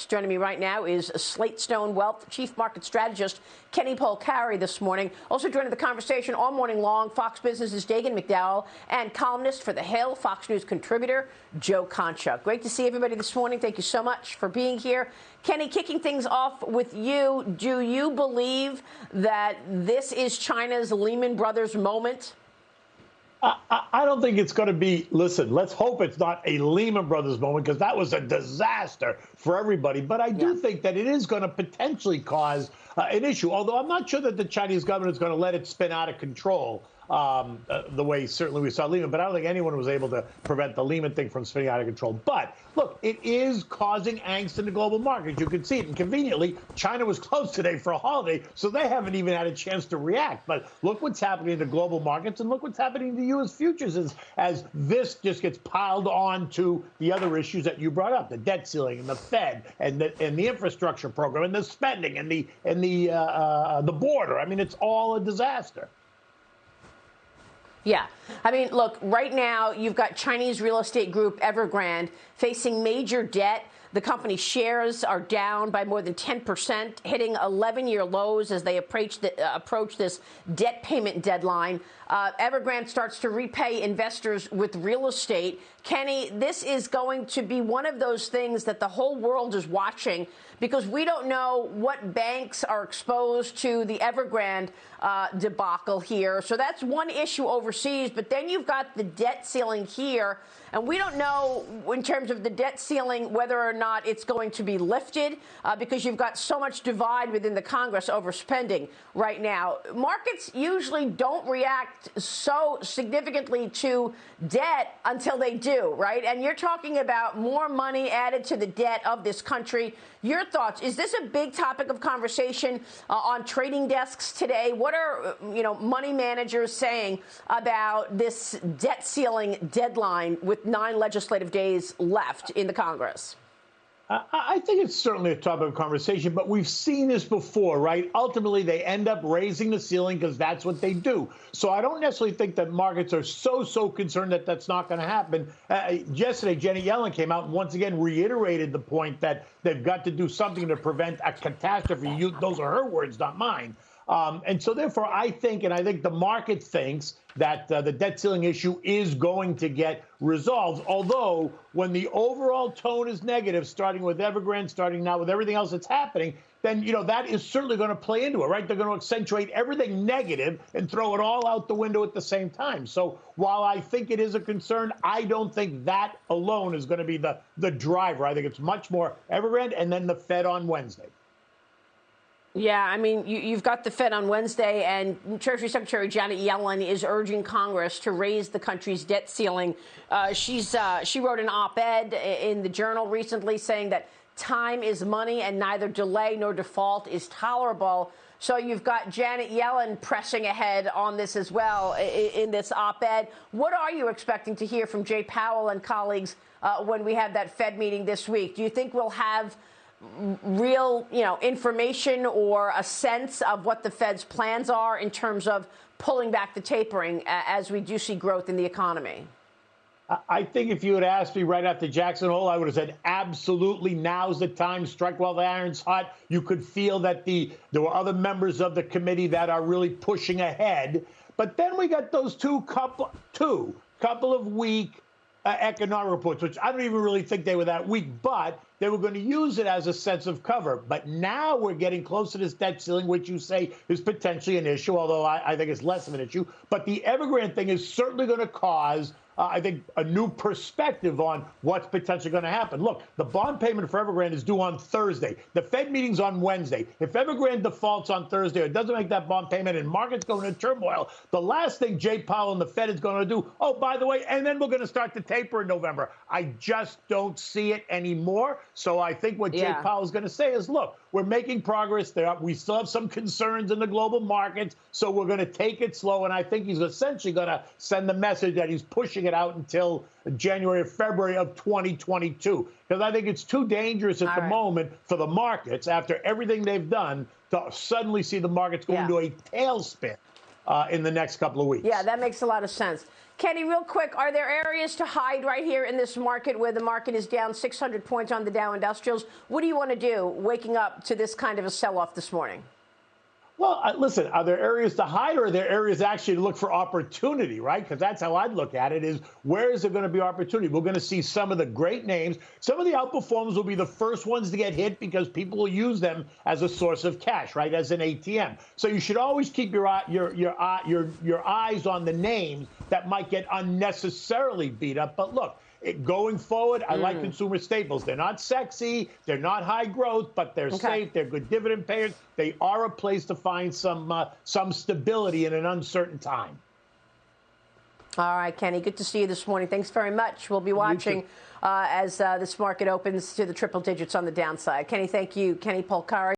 Joining me right now is Slatestone Wealth Chief Market Strategist Kenny Polcari this morning. Also joining the conversation all morning long, Fox Business's Dagan McDowell and columnist for The Hill, Fox News contributor Joe Concha. Great to see everybody this morning. Thank you so much for being here. Kenny, kicking things off with you, do you believe that this is China's Lehman Brothers moment? I don't think it's going to be, listen, let's hope it's not a Lehman Brothers moment, because that was a disaster for everybody. But I do think that it is going to potentially cause an issue, although I'm not sure that the Chinese government is going to let it spin out of control the way certainly we saw Lehman. But I don't think anyone was able to prevent the Lehman thing from spinning out of control. But look, it is causing angst in the global markets. You can see it. And conveniently, China was closed today for a holiday, so they haven't even had a chance to react. But look what's happening to global markets, and look what's happening to U.S. futures as this just gets piled on to the other issues that you brought up: the debt ceiling and the Fed and the infrastructure program and the spending and the border. I mean, it's all a disaster. Yeah. I mean, look, right now you've got Chinese real estate group Evergrande facing major debt. The company's shares are down by more than 10%, hitting 11-year lows as they approach this debt payment deadline. Evergrande starts to repay investors with real estate. Kenny, this is going to be one of those things that the whole world is watching, because we don't know what banks are exposed to the Evergrande debacle here. So that's one issue overseas. But then you've got the debt ceiling here. And we don't know, in terms of the debt ceiling, whether or not it's going to be lifted, because you've got so much divide within the Congress over spending right now. Markets usually don't react so significantly to debt until they do, right? And you're talking about more money added to the debt of this country. Your thoughts? Is this a big topic of conversation on trading desks today? What are money managers saying about this debt ceiling deadline with 9 legislative days left in the Congress? I think it's certainly a topic of conversation, but we've seen this before, right? Ultimately, they end up raising the ceiling because that's what they do. So I don't necessarily think that markets are so concerned that that's not going to happen. Yesterday, Janet Yellen came out and once again reiterated the point that they've got to do something to prevent a catastrophe. Those are her words, not mine. And so therefore, I think the market thinks that the debt ceiling issue is going to get resolved. Although when the overall tone is negative, starting with Evergrande, starting now with everything else that's happening, then, that is certainly going to play into it, right? They're going to accentuate everything negative and throw it all out the window at the same time. So while I think it is a concern, I don't think that alone is going to be the driver. I think it's much more Evergrande and then the Fed on Wednesday. Yeah, I mean, you've got the Fed on Wednesday, and Treasury Secretary Janet Yellen is urging Congress to raise the country's debt ceiling. She wrote an op-ed in the Journal recently saying that time is money and neither delay nor default is tolerable. So you've got Janet Yellen pressing ahead on this as well in this op-ed. What are you expecting to hear from Jay Powell and colleagues when we have that Fed meeting this week? Do you think we'll have real, information or a sense of what the Fed's plans are in terms of pulling back the tapering as we do see growth in the economy? I think if you had asked me right after Jackson Hole, I would have said absolutely now's the time, strike while the iron's hot. You could feel that there were other members of the committee that are really pushing ahead. But then we got those couple of weak economic reports, which I don't even really think they were that weak, but they were going to use it as a sense of cover. But now we're getting close to this debt ceiling, which you say is potentially an issue, although I think it's less of an issue. But the Evergrande thing is certainly going to cause, I think, a new perspective on what's potentially going to happen. Look, the bond payment for Evergrande is due on Thursday. The Fed meeting's on Wednesday. If Evergrande defaults on Thursday or doesn't make that bond payment and markets go into turmoil, the last thing Jay Powell and the Fed is going to do, oh, by the way, and then we're going to start to taper in November. I just don't see it anymore. So I think what Jay Powell is going to say is, look, we're making progress there. We still have some concerns in the global markets, so we're going to take it slow. And I think he's essentially going to send the message that he's pushing it out until January or February of 2022. Because I think it's too dangerous at the moment for the markets, after everything they've done, to suddenly see the markets go into a tailspin. in the next couple of weeks. Yeah, that makes a lot of sense. Kenny, real quick, are there areas to hide right here in this market where the market is down 600 points on the Dow Industrials? What do you want to do waking up to this kind of a sell-off this morning? Well, listen, are there areas to hide or are there areas actually to look for opportunity, right? Because that's how I'd look at it is where is there going to be opportunity? We're going to see some of the great names. Some of the outperformers will be the first ones to get hit because people will use them as a source of cash, right, as an ATM. So you should always keep your eyes on the names that might get unnecessarily beat up. But look, going forward, I like consumer staples. They're not sexy, they're not high growth, but they're safe, they're good dividend payers. They are a place to find some stability in an uncertain time. All right, Kenny, good to see you this morning. Thanks very much. We'll be watching as this market opens to the triple digits on the downside. Kenny, thank you. Kenny Polcari.